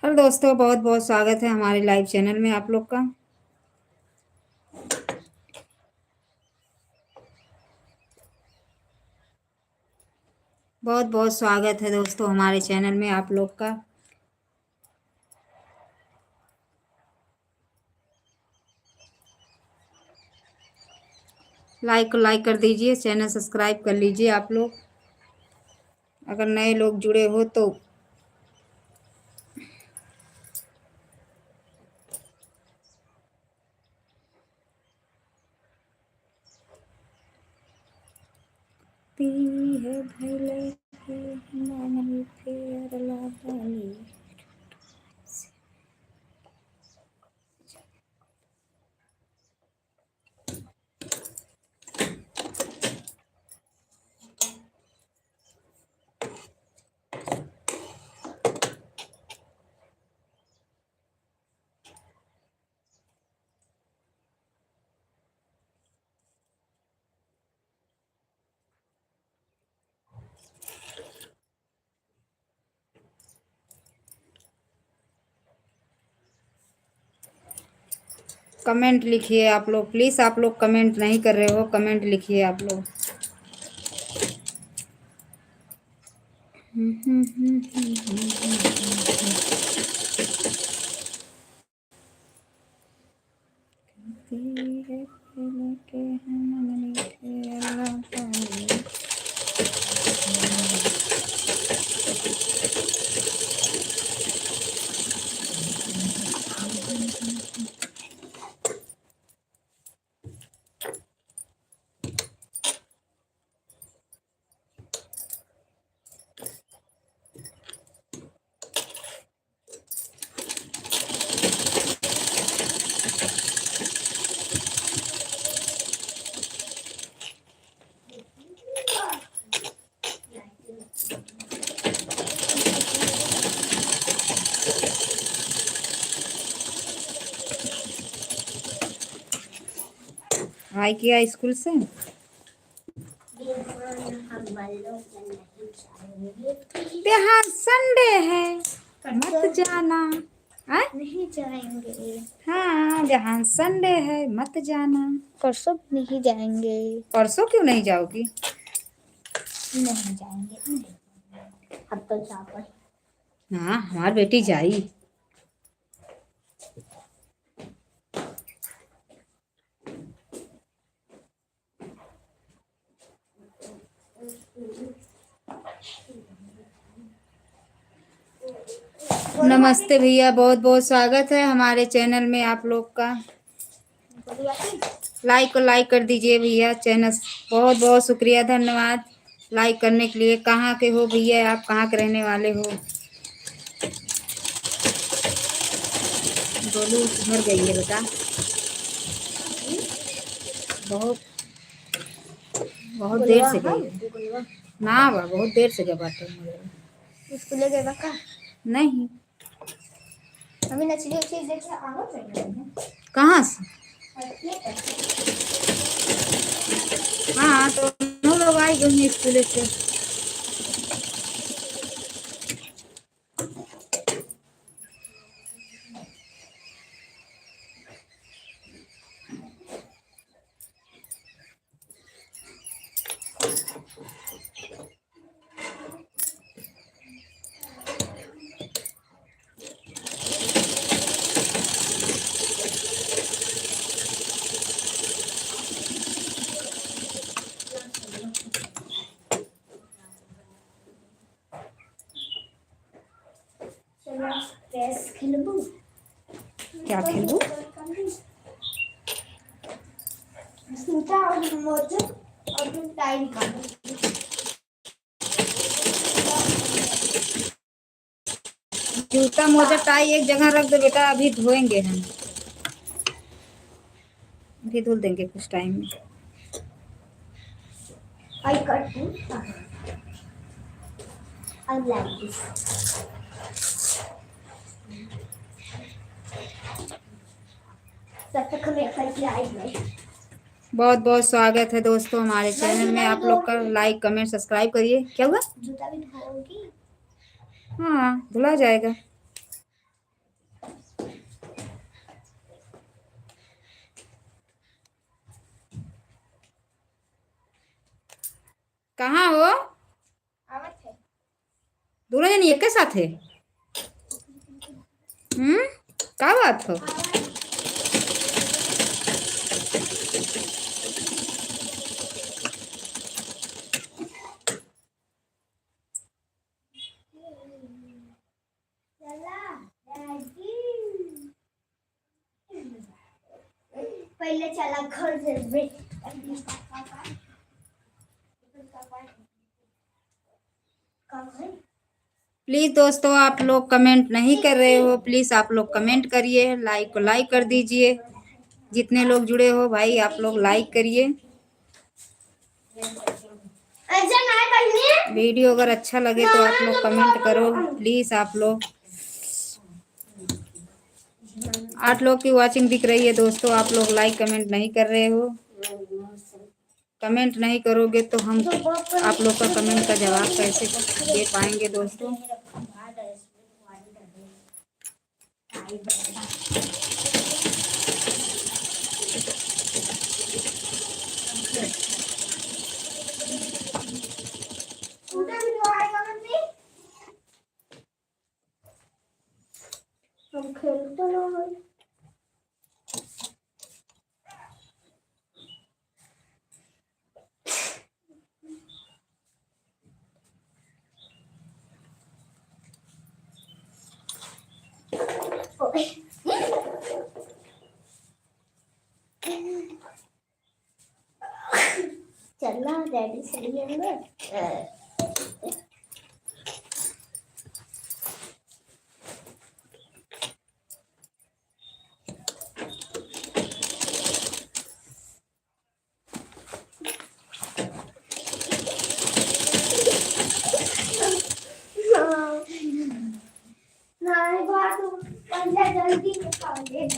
Hello दोस्तों, बहुत बहुत स्वागत है हमारे लाइव चैनल में आप लोग का। बहुत बहुत स्वागत है दोस्तों हमारे चैनल में आप लोग का। लाइक कर दीजिए, चैनल सब्सक्राइब कर लीजिए आप लोग, अगर नए लोग जुड़े हो तो। पी है भले के मन फेर लागली। कमेंट लिखिए आप लोग, प्लीज़। आप लोग कमेंट नहीं कर रहे हो, कमेंट लिखिए आप लोग। पी है भले के मन फेर लागली। हाय किया स्कूल से? यहाँ संडे है, मत जाना। नहीं जाएंगे। हाँ, जहाँ संडे है मत जाना। परसों नहीं जाएंगे। परसों क्यों नहीं जाओगी? नहीं जाएंगे, अब तो जा पर। हाँ, हमारी बेटी जाई। नमस्ते भैया, बहुत बहुत स्वागत है हमारे चैनल में आप लोग का। लाइक कर दीजिए भैया चैनल। बहुत बहुत शुक्रिया, धन्यवाद लाइक करने के लिए। कहाँ के हो भैया आप? कहाँ के रहने वाले हो? गोलू घर गई है बेटा। बहुत बहुत देर से गई है ना बा, बहुत देर से गए बाटे। स्कूल गए का नहीं। हमें नचली चीज देखे आवा चाहिए। कहाँ से? हाँ, तो हम लोग आई गए स्कूल से। चेस खेलबू? क्या खेलूं? जूता और मोजा और फिर टाई निकालो। जूता मोजा टाई एक जगह रख दो बेटा, अभी धोएंगे हम। अभी धुल देंगे कुछ टाइम में। I cut him. I like this. तब तक हमें करके आएंगे। बहुत बहुत स्वागत है दोस्तों हमारे चैनल में आप लोग का। लाइक कमेंट सब्सक्राइब करिए। क्या हुआ? जूता भी धोओगी? हाँ, धुला जाएगा। कहाँ हो? आवत है दोनों जन एक के साथ है? का बात हो? चला डैडी पहले चला घर से प्लीज दोस्तों, आप लोग कमेंट नहीं कर रहे हो, प्लीज आप लोग कमेंट करिए, लाइक को लाइक कर दीजिए। जितने लोग जुड़े हो भाई आप लोग लाइक करिए। ऐसा ना करनी वीडियो अगर अच्छा लगे तो आप लोग कमेंट करो प्लीज। आप लोग 8 लोग की वाचिंग दिख रही है दोस्तों, आप लोग लाइक कमेंट नहीं कर रहे हो। कमेंट नहीं करोगे तो हम आप लोग का कमेंट का जवाब कैसे दे पाएंगे दोस्तों। हम खेलते ना है चलना डैडी सही है ना नहीं बात पहले जल्दी निकाल दे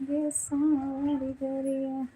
ये सारी दरिया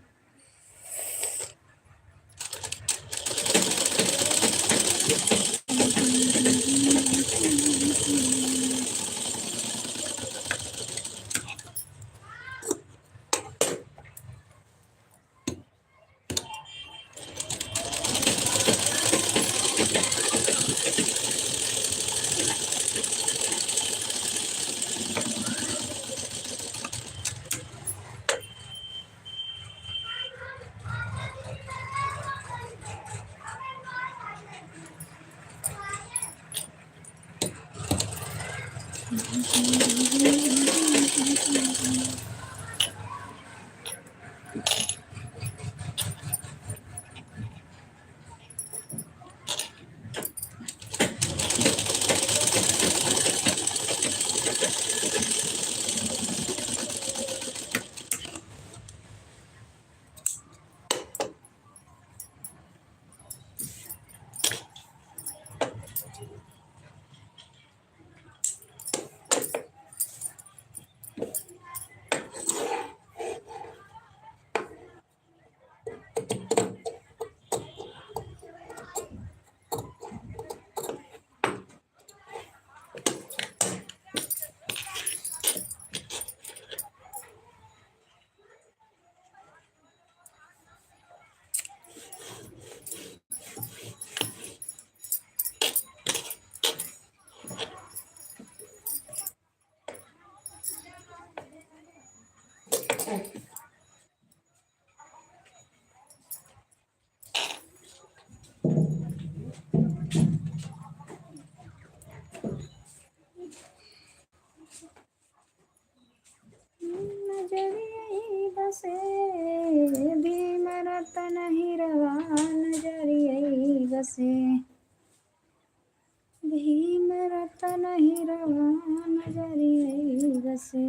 से भी मेरा तन ही रवा नजरिए बसे।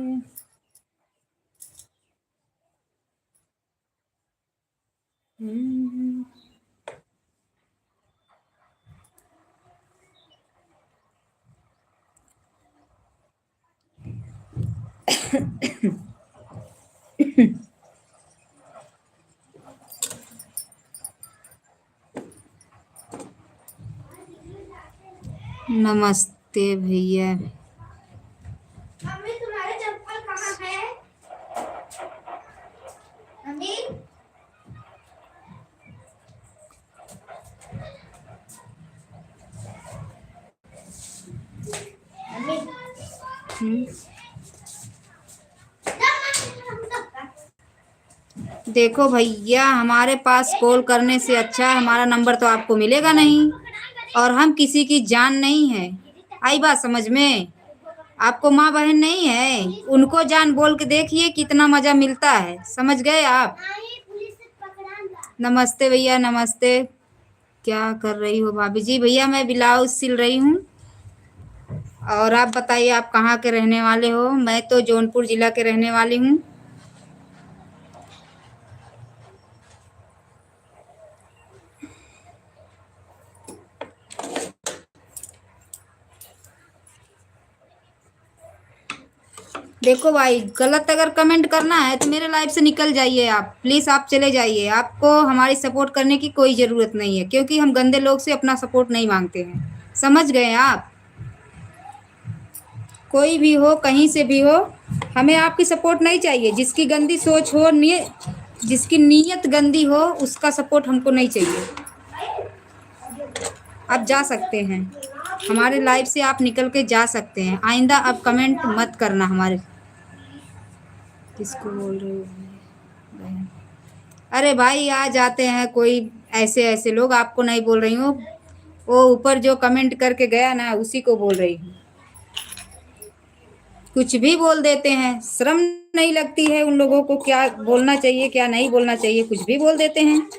नमस्ते भैया। मम्मी तुम्हारे चप्पल कहाँ है? मम्मी मम्मी देखो भैया, हमारे पास कॉल करने से अच्छा हमारा नंबर तो आपको मिलेगा नहीं, और हम किसी की जान नहीं है। आई बात समझ में? आपको माँ बहन नहीं है, उनको जान बोल के देखिए कितना मजा मिलता है। समझ गए आप? नमस्ते भैया, नमस्ते। क्या कर रही हो भाभी जी? भैया मैं ब्लाउज सिल रही हूँ। और आप बताइए, आप कहाँ के रहने वाले हो? मैं तो जौनपुर जिला के रहने वाली हूँ। देखो भाई, गलत अगर कमेंट करना है तो मेरे लाइफ से निकल जाइए आप, प्लीज़ आप चले जाइए। आपको हमारी सपोर्ट करने की कोई ज़रूरत नहीं है, क्योंकि हम गंदे लोग से अपना सपोर्ट नहीं मांगते हैं। समझ गए आप? कोई भी हो, कहीं से भी हो, हमें आपकी सपोर्ट नहीं चाहिए। जिसकी गंदी सोच हो, जिसकी नीयत गंदी हो, उसका सपोर्ट हमको नहीं चाहिए। आप जा सकते हैं, हमारे लाइफ से आप निकल के जा सकते हैं। आइंदा आप कमेंट मत करना हमारे। किसको बोल रहे हो बहन? अरे भाई, आ जाते हैं कोई ऐसे ऐसे लोग, आपको नहीं बोल रही हूँ। वो ऊपर जो कमेंट करके गया ना, उसी को बोल रही हूँ। कुछ भी बोल देते हैं, शर्म नहीं लगती है उन लोगों को? क्या बोलना चाहिए क्या नहीं बोलना चाहिए, कुछ भी बोल देते हैं।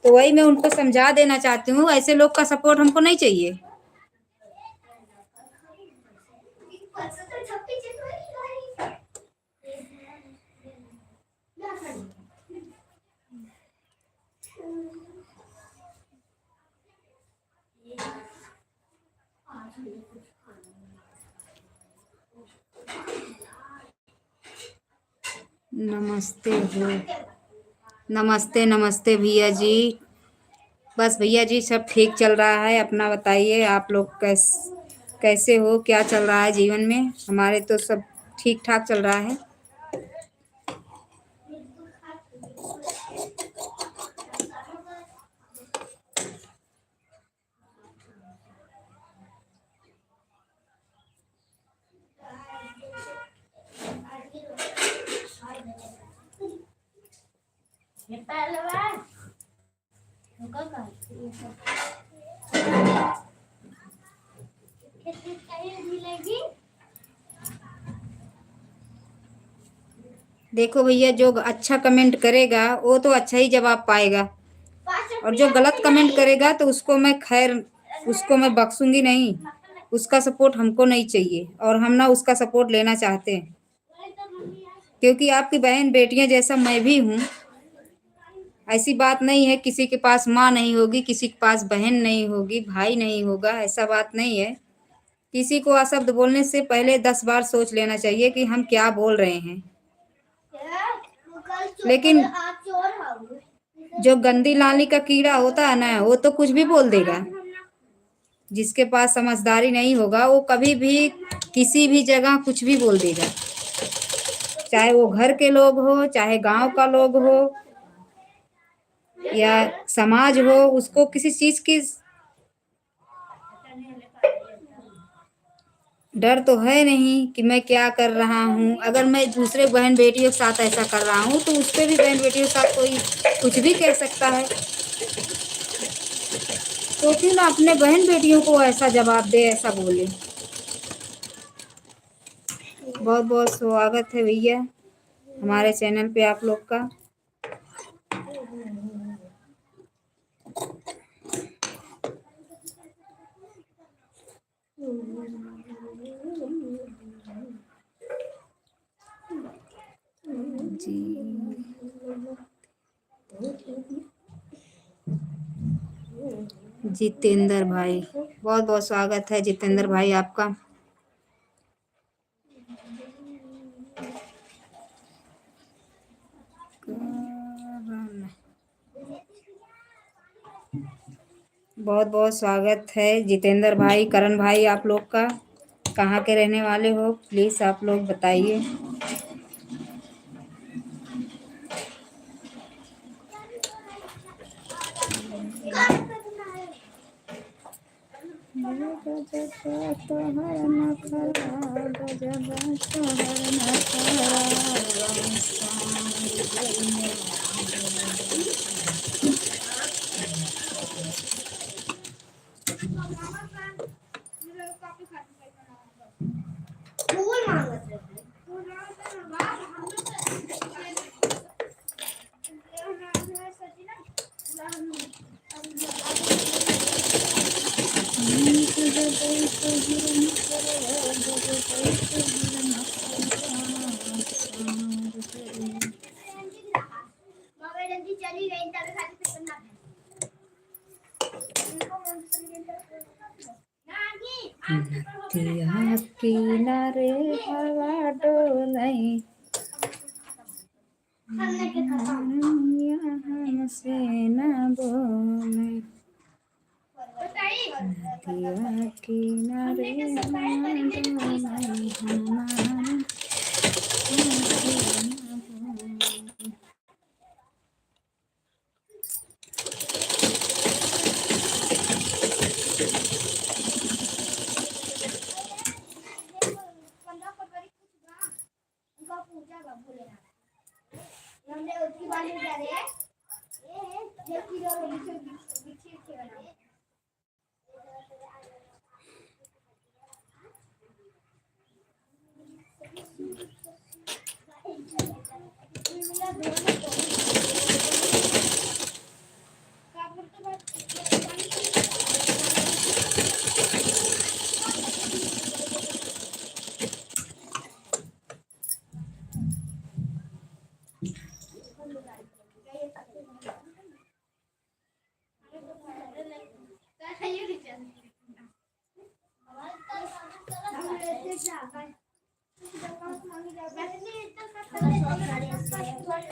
तो वही मैं उनको समझा देना चाहती हूँ, ऐसे लोग का सपोर्ट हमको नहीं चाहिए। नमस्ते हो। नमस्ते नमस्ते भैया जी। बस भैया जी, सब ठीक चल रहा है। अपना बताइए, आप लोग कैसे हो, क्या चल रहा है जीवन में? हमारे तो सब ठीक ठाक चल रहा है। देखो भैया, जो अच्छा कमेंट करेगा वो तो अच्छा ही जवाब पाएगा, और जो गलत कमेंट करेगा तो उसको मैं खैर, उसको मैं बख्शूंगी नहीं। उसका सपोर्ट हमको नहीं चाहिए, और हम ना उसका सपोर्ट लेना चाहते हैं, क्योंकि आपकी बहन बेटियां जैसा मैं भी हूँ। ऐसी बात नहीं है किसी के पास माँ नहीं होगी, किसी के पास बहन नहीं होगी, भाई नहीं होगा, ऐसा बात नहीं है। किसी को अशब्द बोलने से पहले 10 बार सोच लेना चाहिए कि हम क्या बोल रहे हैं। लेकिन जो गंदी नाली का कीड़ा होता है ना, वो तो कुछ भी बोल देगा। जिसके पास समझदारी नहीं होगा, वो कभी भी किसी भी जगह कुछ भी बोल देगा, चाहे वो घर के लोग हो, चाहे गांव का लोग हो, या समाज हो। उसको किसी चीज की डर तो है नहीं कि मैं क्या कर रहा हूँ। अगर मैं दूसरे बहन बेटियों के साथ ऐसा कर रहा हूँ, तो उस पर भी बहन बेटियों के साथ कोई कुछ भी कह सकता है। तो क्यों ना अपने बहन बेटियों को ऐसा जवाब दे, ऐसा बोले। बहुत बहुत स्वागत है भैया हमारे चैनल पे आप लोग का। जी जितेंद्र भाई, बहुत बहुत स्वागत है जितेंद्र भाई आपका। बहुत बहुत स्वागत है जितेंद्र भाई, करण भाई, आप लोग का। कहाँ के रहने वाले हो प्लीज़ आप लोग बताइए। फूल मांगत रहे। चली गई नदिया किनारे हवा डोलई हमसे न बोले, नदिया किनारे हवा डोलई हमारे हमने उसकी बात नहीं कर रहे हैं ये बिछी बना